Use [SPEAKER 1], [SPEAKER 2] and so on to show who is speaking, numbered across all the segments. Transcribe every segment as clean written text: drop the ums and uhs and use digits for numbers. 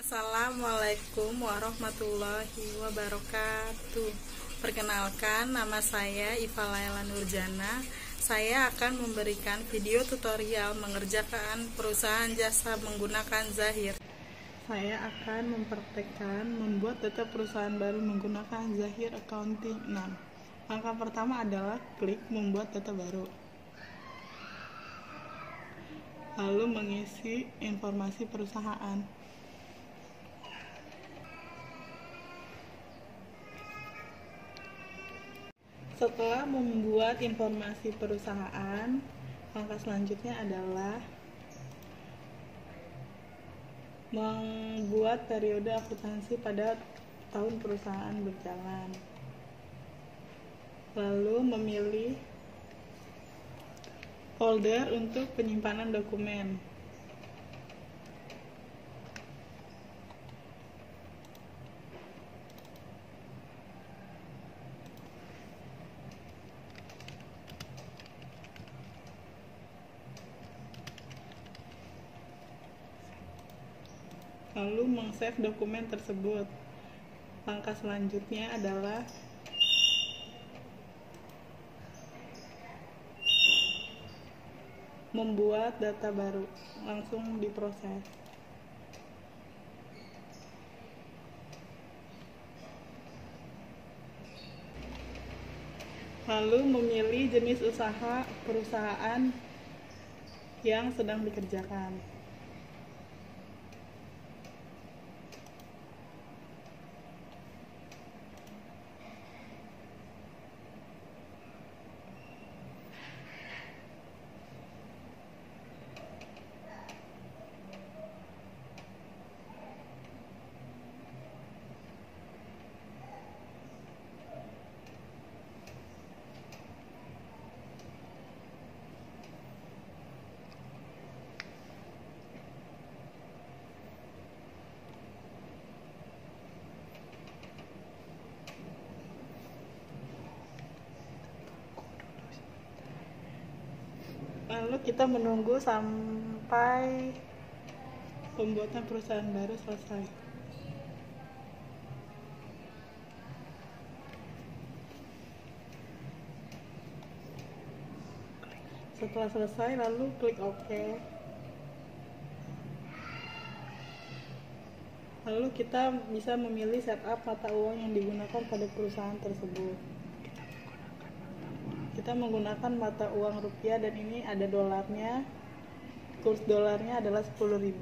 [SPEAKER 1] Assalamualaikum warahmatullahi wabarakatuh. Perkenalkan, nama saya Iva Laila Nurjana. Saya akan memberikan video tutorial mengerjakan perusahaan jasa menggunakan Zahir. Saya akan mempraktekkan membuat data perusahaan baru menggunakan Zahir Accounting 6. Langkah pertama adalah klik membuat data baru, lalu mengisi informasi perusahaan. Setelah membuat informasi perusahaan, langkah selanjutnya adalah membuat periode akuntansi pada tahun perusahaan berjalan. Lalu memilih folder untuk penyimpanan dokumen. Lalu meng-save dokumen tersebut. Langkah selanjutnya adalah membuat data baru, langsung diproses. Lalu memilih jenis usaha perusahaan yang sedang dikerjakan. Lalu kita menunggu sampai pembuatan perusahaan baru selesai. Setelah selesai, lalu klik OK. Lalu kita bisa memilih setup mata uang yang digunakan pada perusahaan tersebut. Kita menggunakan mata uang rupiah dan ini ada dolarnya. Kurs dolarnya adalah 10.000.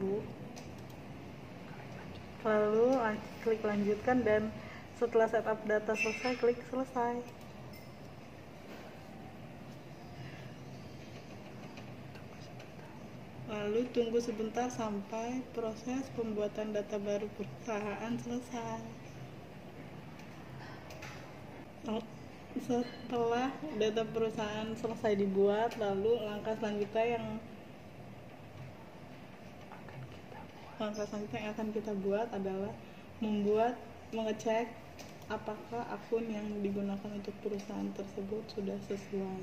[SPEAKER 1] Lalu klik lanjutkan dan setelah setup data selesai, klik selesai. Lalu tunggu sebentar sampai proses pembuatan data baru perusahaan selesai. Setelah data perusahaan selesai dibuat, lalu langkah selanjutnya yang akan kita buat adalah mengecek apakah akun yang digunakan untuk perusahaan tersebut sudah sesuai.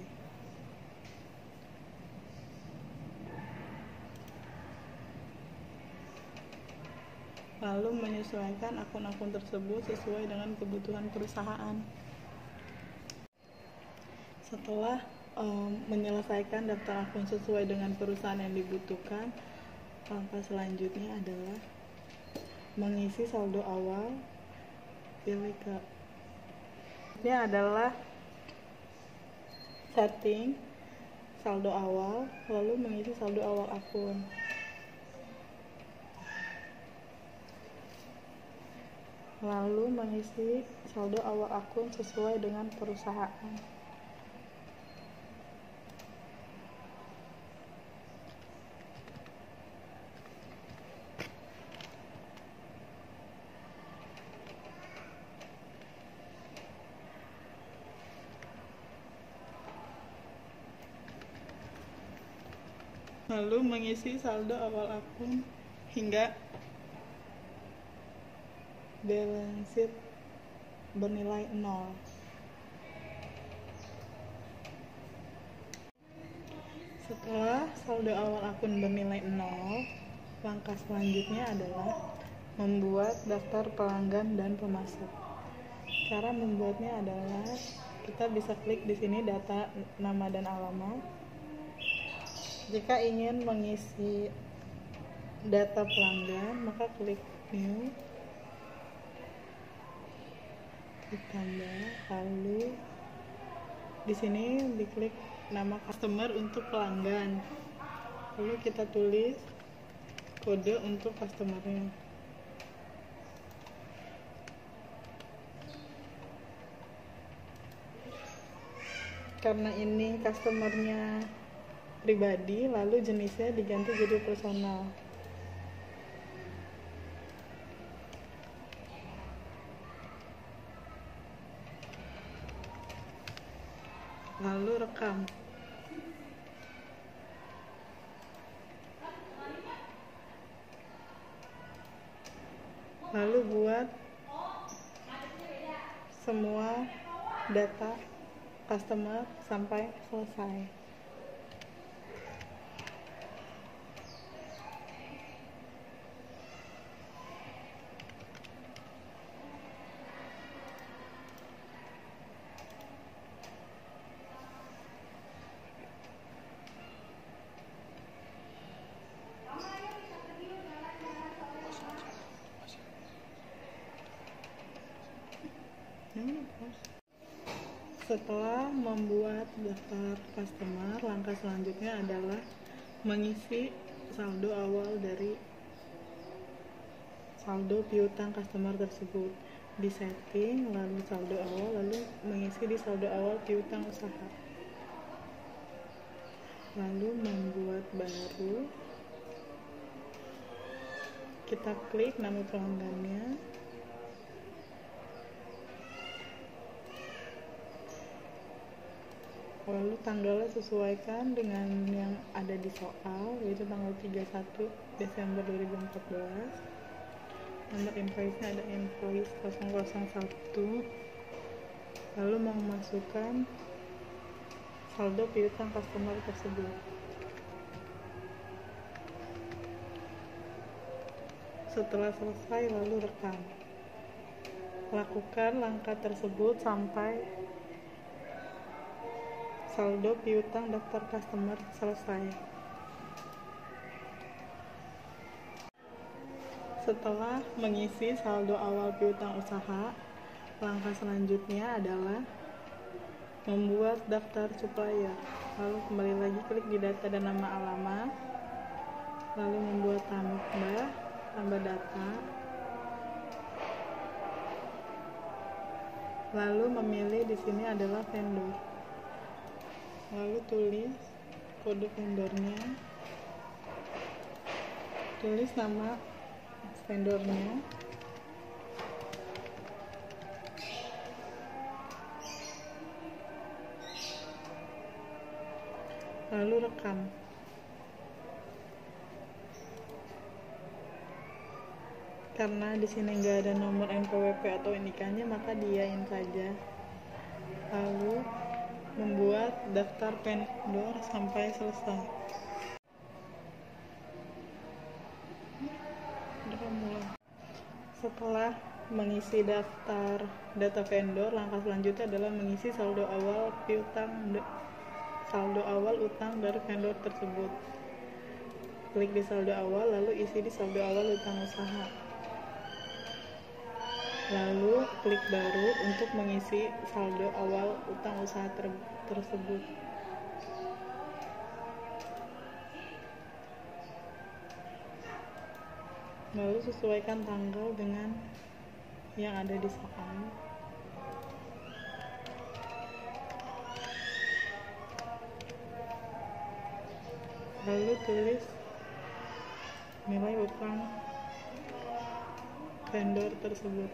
[SPEAKER 1] Lalu menyesuaikan akun-akun tersebut sesuai dengan kebutuhan perusahaan. Setelah menyelesaikan daftar akun sesuai dengan perusahaan yang dibutuhkan, langkah selanjutnya adalah mengisi saldo awal. Pilih ke ini adalah setting saldo awal, lalu mengisi saldo awal akun. Lalu mengisi saldo awal akun sesuai dengan perusahaan. Lalu mengisi saldo awal akun hingga balance sheet bernilai 0. Setelah saldo awal akun bernilai 0, langkah selanjutnya adalah membuat daftar pelanggan dan pemasok. Cara membuatnya adalah kita bisa klik di sini data nama dan alamat. Jika ingin mengisi data pelanggan, maka klik new, ditambah, lalu di sini diklik nama customer untuk pelanggan, lalu kita tulis kode untuk customernya. Karena ini customernya pribadi, lalu jenisnya diganti jadi personal. Lalu rekam. Lalu buat semua data customer sampai selesai. Setelah membuat daftar customer, langkah selanjutnya adalah mengisi saldo awal dari saldo piutang customer tersebut. Di setting, lalu saldo awal, lalu mengisi di saldo awal piutang usaha. Lalu membuat baru, kita klik nama pelanggannya, lalu tanggalnya sesuaikan dengan yang ada di soal, yaitu tanggal 31 Desember 2014. Nomor invoice-nya ada invoice 001. Lalu memasukkan saldo piutang customer tersebut. Setelah selesai, lalu rekam. Lakukan langkah tersebut sampai saldo piutang daftar customer selesai. Setelah mengisi saldo awal piutang usaha, langkah selanjutnya adalah membuat daftar supplier. Lalu kembali lagi klik di data dan nama alamat, lalu membuat tambah data, lalu memilih di sini adalah vendor. Lalu tulis kode vendornya, tulis nama vendornya, lalu rekam. Karena di sini nggak ada nomor NPWP atau NIK-nya, maka diain saja. Lalu membuat daftar vendor sampai selesai. Setelah mengisi daftar data vendor, langkah selanjutnya adalah mengisi saldo awal utang dari vendor tersebut. Klik di saldo awal, lalu isi di saldo awal utang usaha. Lalu klik baru untuk mengisi saldo awal utang usaha tersebut. Lalu sesuaikan tanggal dengan yang ada di soal. Lalu tulis nilai utang vendor tersebut.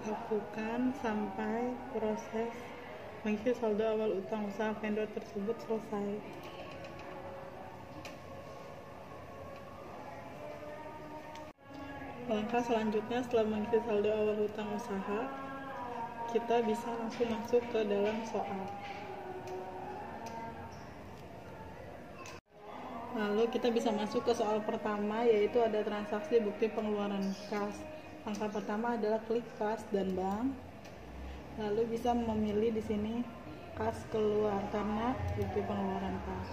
[SPEAKER 1] Lakukan sampai proses mengisi saldo awal utang usaha vendor tersebut selesai. Langkah selanjutnya setelah mengisi saldo awal hutang usaha, kita bisa langsung masuk ke dalam soal. Lalu kita bisa masuk ke soal pertama, yaitu ada transaksi bukti pengeluaran kas. Langkah pertama adalah klik kas dan bank. Lalu bisa memilih di sini kas keluar karena bukti pengeluaran kas.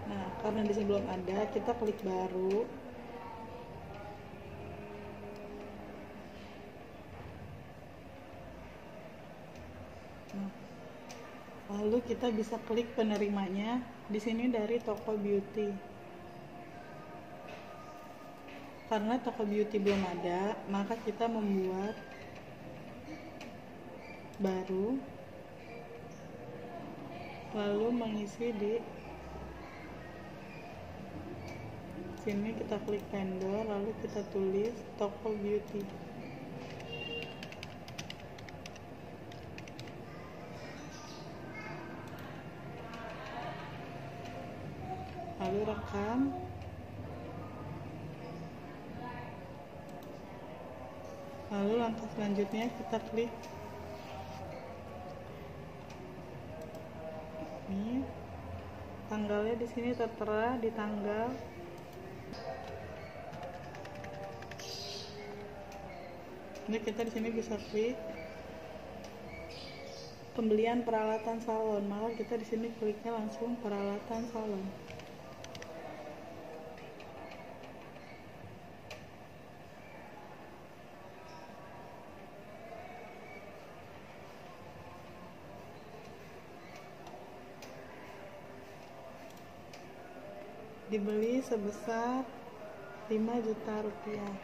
[SPEAKER 1] Nah, karena di sini belum ada, kita klik baru. Nah, lalu kita bisa klik penerimanya di sini dari toko beauty. Karena toko beauty belum ada, maka kita membuat baru, lalu mengisi di sini. Kita klik vendor, lalu kita tulis toko beauty. Lalu rekam. Lalu langkah selanjutnya kita klik ini. Tanggalnya di sini tertera di tanggal. Ini kita di sini bisa klik pembelian peralatan salon, maka kita di sini kliknya langsung peralatan salon. Dibeli sebesar 5 juta rupiah.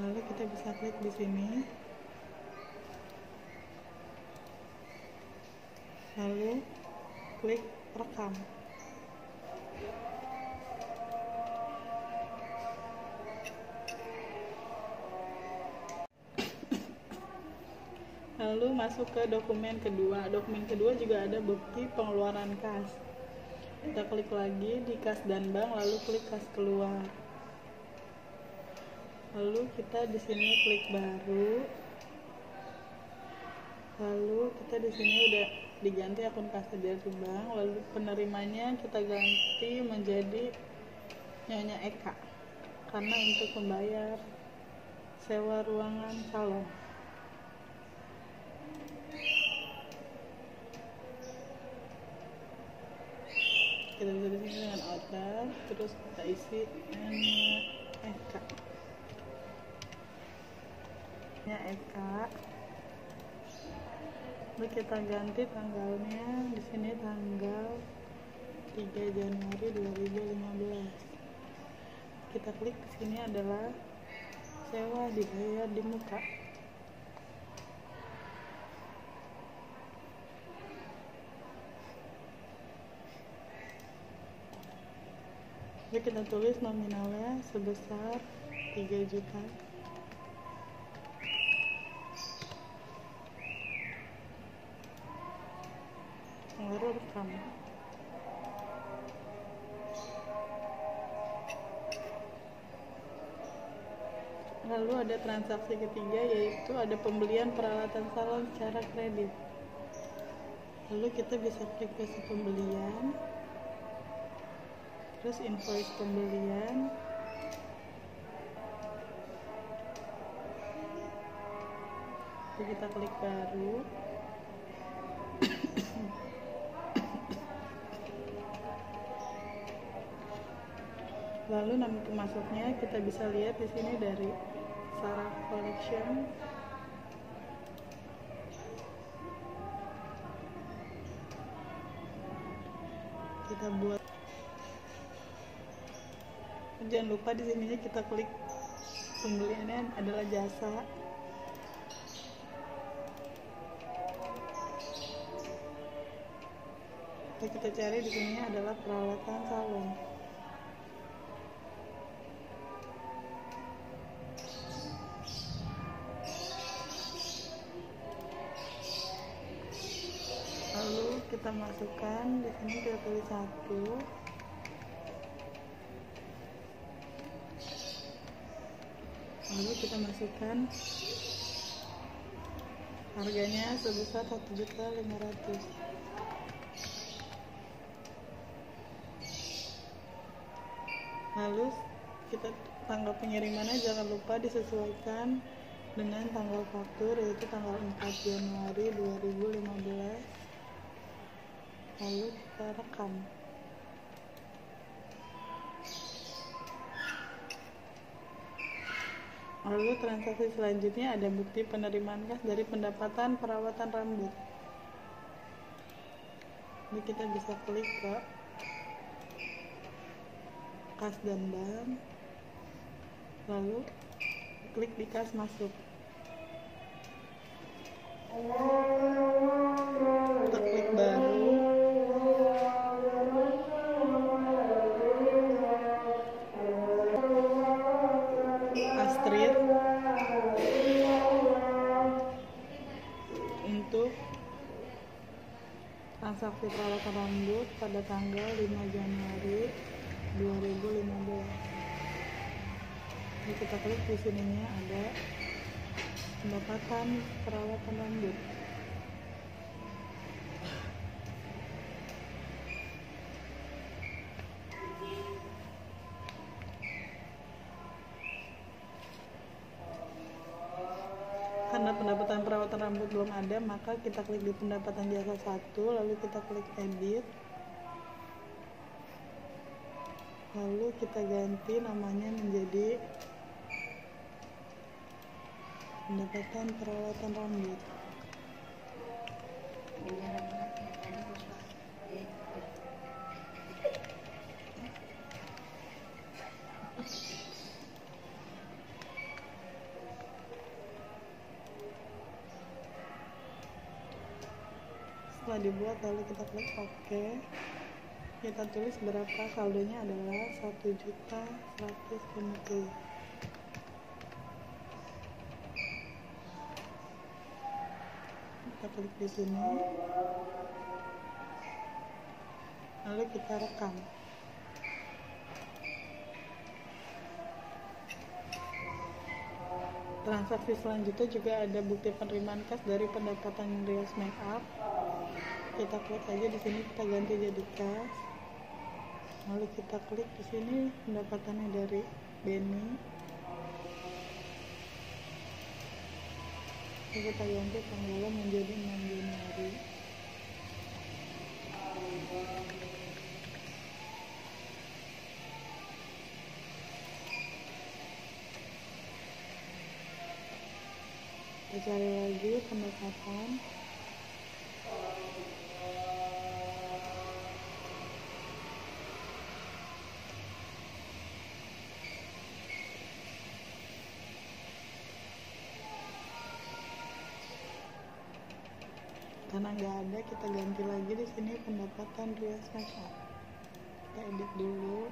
[SPEAKER 1] Lalu kita bisa klik di sini. Lalu klik rekam. Lalu masuk ke dokumen kedua. Dokumen kedua juga ada bukti pengeluaran kas. Kita klik lagi di kas dan bank, lalu klik kas keluar. Lalu kita di sini klik baru. Lalu kita di sini udah diganti akun kas dari bank. Lalu penerimanya kita ganti menjadi Nyonya Eka karena untuk membayar sewa ruangan salon. Kita bisa di sini dengan order, terus kita isi Nyonya Eka. Nyonya Eka. Lalu kita ganti tanggalnya di sini tanggal 3 Januari 2015. Kita klik di sini adalah sewa dibayar di muka. Jadi kita tulis nominalnya sebesar 3 juta. Lalu rekam. Lalu ada transaksi ketiga, yaitu ada pembelian peralatan salon secara kredit. Lalu kita bisa klik ke pembelian, terus invoice pembelian. Lalu kita klik baru. Lalu nama pemasoknya kita bisa lihat di sini dari Sarah Collection. Kita buat. Jangan lupa di sininya kita klik pembeliannya adalah jasa. Yang kita cari di sini adalah peralatan salon. Lalu kita masukkan di sini, kita tulis 1. Lalu kita masukkan Harganya sebesar 1.500.000. Lalu kita tanggal pengirimannya jangan lupa disesuaikan dengan tanggal faktur, yaitu tanggal 4 Januari 2015. Lalu kita rekam. Lalu transaksi selanjutnya ada bukti penerimaan kas dari pendapatan perawatan rambut. Jadi kita bisa klik ke kas dan bank, lalu klik di kas masuk. Kita klik baru, Astrid, untuk transaksi perawatan rambut pada tanggal 5 Januari 2015. Jadi kita klik di sininya ada pendapatan perawatan rambut. Karena pendapatan perawatan rambut belum ada, maka kita klik di pendapatan jasa 1, lalu kita klik edit, lalu kita ganti namanya menjadi pendapatan perawatan rambut. Setelah dibuat, lalu kita klik OK. Kita tulis berapa, saldonya adalah 1.150.000. Kita klik di sini, lalu kita rekam. Transaksi selanjutnya juga ada bukti penerimaan kas dari pendapatan Rias Makeup. Kita klik aja di sini, kita ganti jadi kas. Lalu kita klik di sini pendapatannya dari Benny. Lalu kita ganti tanggalnya menjadi 6 Januari. Kita cari lagi pendapatan. Karena nggak ada, kita ganti lagi di sini pendapatan Rias Makeup. Kita edit dulu.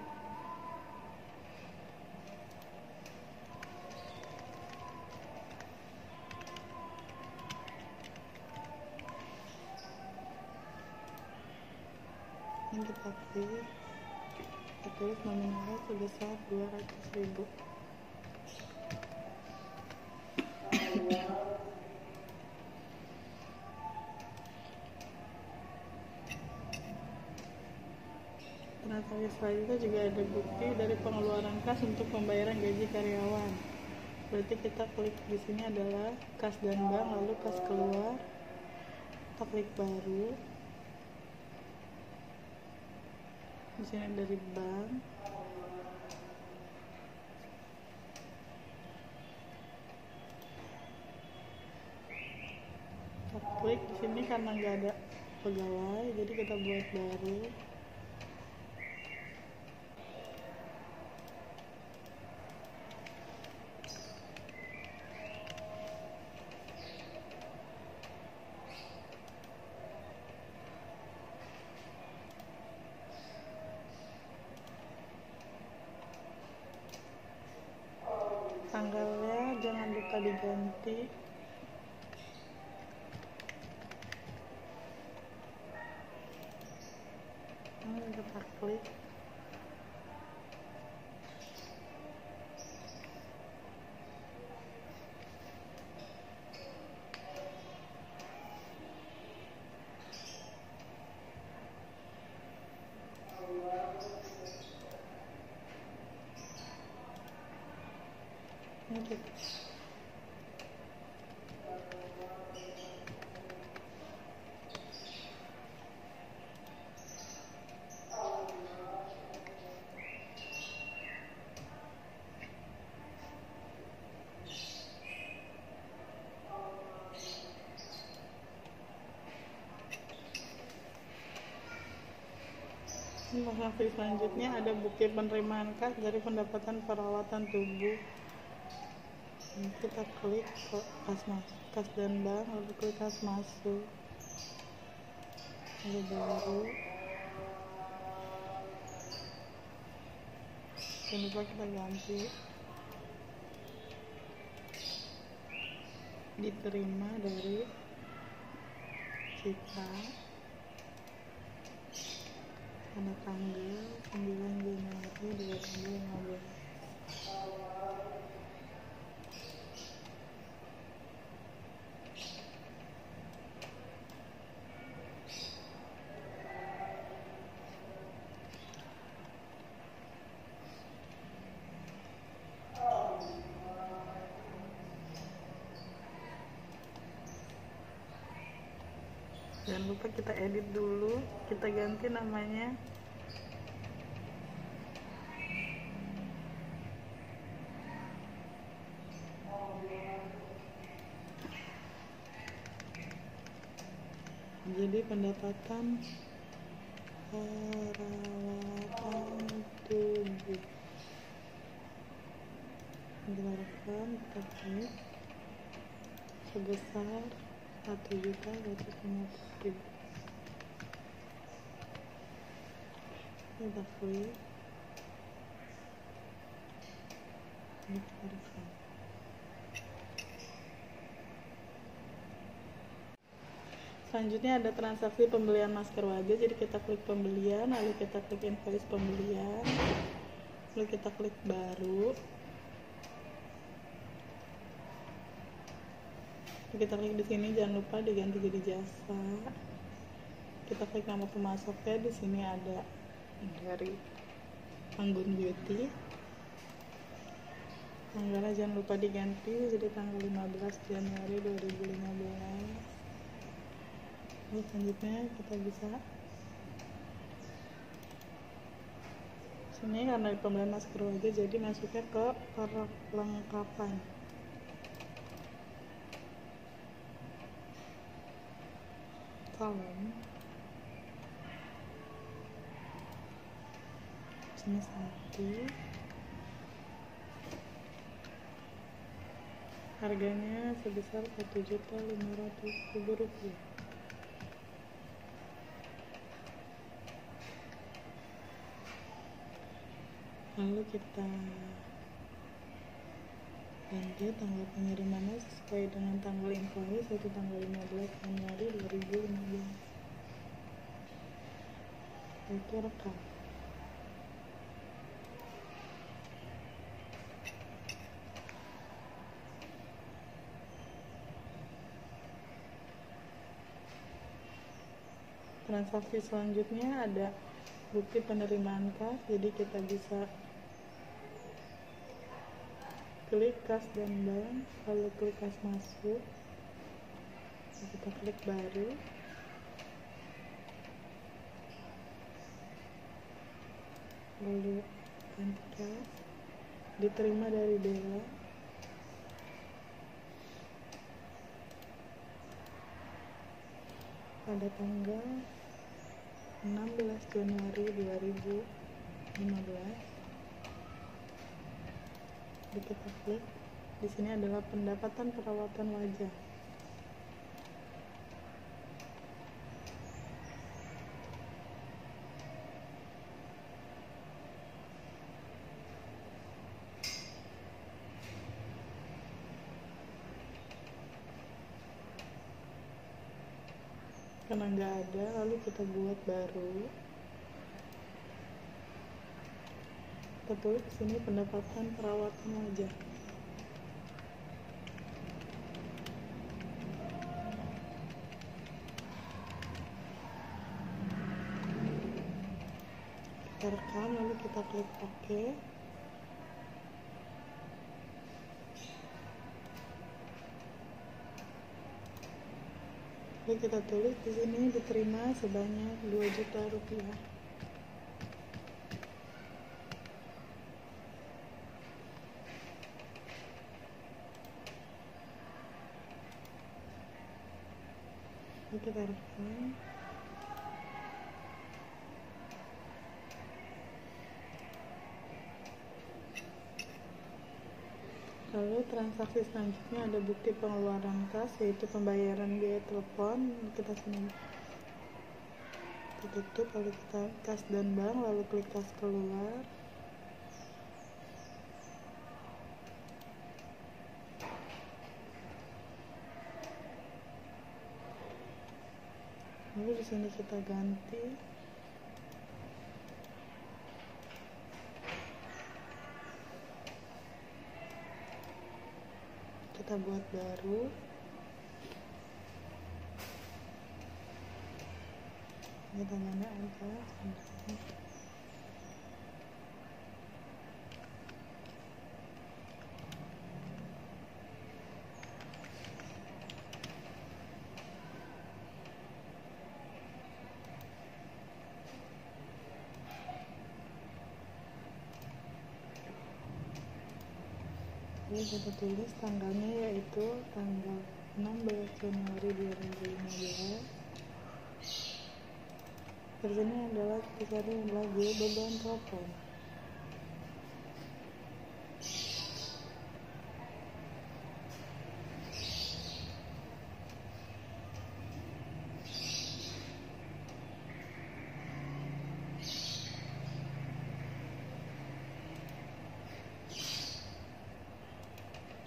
[SPEAKER 1] Ini kita klik, kita tulis nominalnya sebesar 200.000. Transaksi selanjutnya juga ada bukti dari pengeluaran kas untuk pembayaran gaji karyawan. Berarti kita klik di sini adalah kas dan bank, lalu kas keluar. Kita klik baru. Di sini dari bank. Kita klik di sini karena nggak ada pegawai, jadi kita buat baru. Tanggalnya jangan lupa diganti. Lalu kita klik. Informasi selanjutnya ada bukti penerimaan kas dari pendapatan perawatan tubuh. Kita klik kas masuk, kas dan bank, lalu klik kas masuk, lalu baru. Jangan lupa kita ganti diterima dari kita pada tanggal 9 Januari 2015. Jangan lupa kita edit dulu, kita ganti namanya. Jadi pendapatan perawatan tubuh. Diharapkan kita sebesar 1.250.000. Kita klik, selanjutnya ada transaksi pembelian masker wajah. Jadi kita klik pembelian, lalu kita klik invoice pembelian, lalu kita klik baru, kita klik di sini. Jangan lupa diganti jadi jasa. Kita klik nama pemasoknya. Di sini ada dari Anggun Beauty. Tanggalnya jangan lupa diganti jadi tanggal 15 Januari 2015. Lalu selanjutnya kita bisa sini, karena pembelian masker wajah jadi masuknya ke perlengkapan. Salon sini 1, harganya sebesar Rp1.500.000. Lalu kita ganti tanggal pengirimannya sesuai dengan tanggal invoice, yaitu tanggal 15 Januari 2015. Itu rekam. Transaksi selanjutnya ada bukti penerimaan kas. Jadi kita bisa klik kas dan bank, lalu klik kas masuk, kita klik baru, lalu ganti kas, diterima dari Bella, pada tanggal 16 Januari 2015. Kita klik di sini adalah pendapatan perawatan wajah. Karena nggak ada, lalu kita buat baru. Kita tulis di sini pendapatan perawatan wajah. Kita rekam, lalu kita klik OK. Lalu kita tulis di sini diterima sebanyak Rp2 juta. Kita rekam, Lalu transaksi selanjutnya ada bukti pengeluaran kas, yaitu pembayaran biaya telepon. Kita sini tutup, lalu kita kas dan bank, lalu klik kas keluar. Lalu di sini kita ganti. Kita buat baru. Kita mana ada. Ini kita tulis tanggalnya, yaitu tanggal 16 Januari 2015. Versinya adalah kisahnya adalah biaya beban telepon.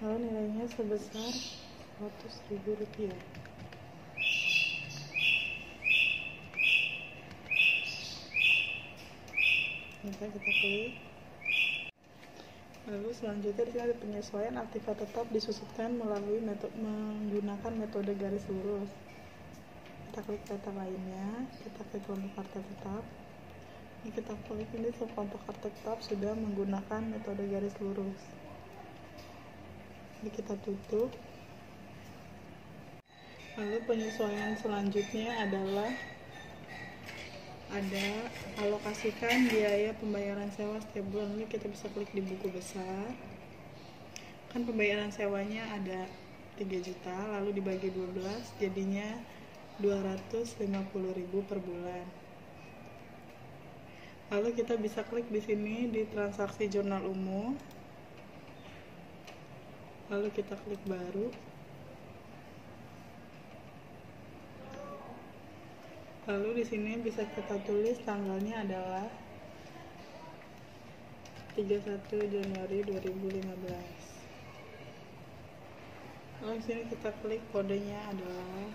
[SPEAKER 1] Lalu nilainya sebesar Rp100.000. Kita klik. Lalu selanjutnya di sini ada penyesuaian aktiva tetap disusutkan melalui menggunakan metode garis lurus. Kita klik data lainnya, kita klik kelompok kartu tetap. Ini kita klik ini kelompok kartu tetap sudah menggunakan metode garis lurus. Ini kita tutup. Lalu penyesuaian selanjutnya adalah ada alokasikan biaya pembayaran sewa setiap bulan. Ini kita bisa klik di buku besar. Kan pembayaran sewanya ada 3 juta, lalu dibagi 12 jadinya 250.000 per bulan. Lalu kita bisa klik di sini di transaksi jurnal umum. Lalu kita klik baru. Lalu di sini bisa kita tulis tanggalnya adalah 31 Januari 2015. Lalu di sini kita klik kodenya adalah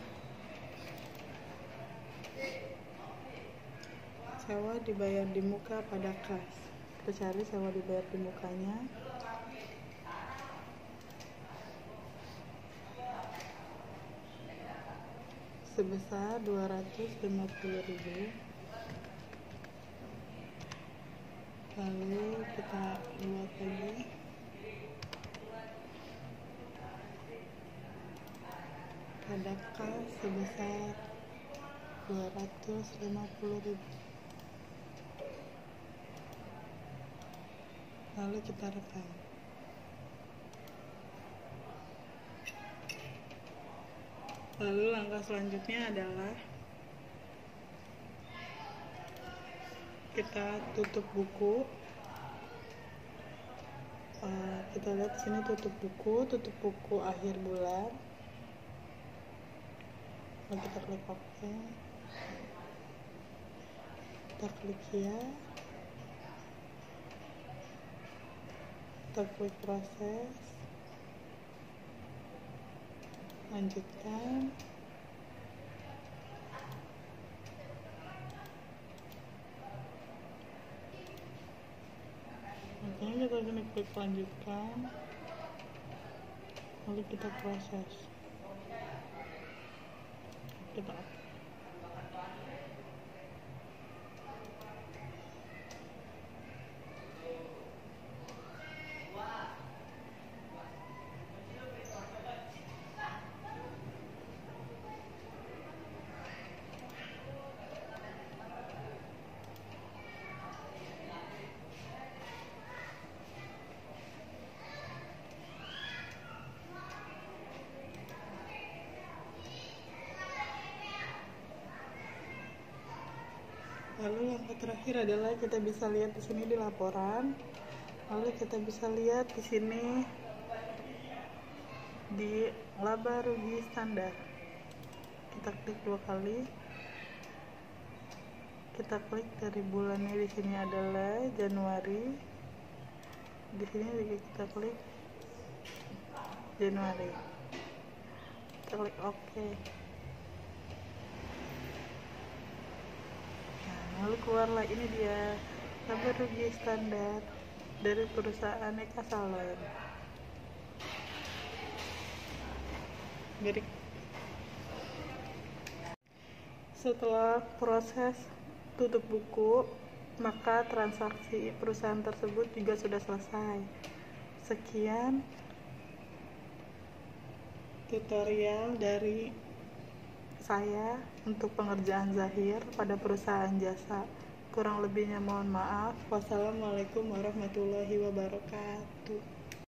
[SPEAKER 1] sewa dibayar di muka pada kas. Kita cari sewa dibayar di mukanya. Sebesar 250.000. Lalu kita buat lagi. Pada kas sebesar 250.000. Lalu kita rekam. Lalu langkah selanjutnya adalah kita tutup buku. Kita lihat sini tutup buku akhir bulan. Lalu kita klik OK. Kita klik ya. Kita klik proses. Lanjutkan. Oke, kita klik lanjutkan. Lalu kita proses. Kita Lalu langkah terakhir adalah kita bisa lihat di sini di laporan. Lalu kita bisa lihat di sini di laba rugi standar. Kita klik 2 kali. Kita klik dari bulannya, di sini adalah Januari. Di sini juga kita klik Januari. Kita klik OK. Nah, lalu keluarlah ini dia laba rugi standar dari perusahaan Eka Salon. Setelah proses tutup buku, maka transaksi perusahaan tersebut juga sudah selesai. Sekian tutorial dari saya untuk pengerjaan zahir pada perusahaan jasa. Kurang lebihnya mohon maaf. Wassalamualaikum warahmatullahi wabarakatuh.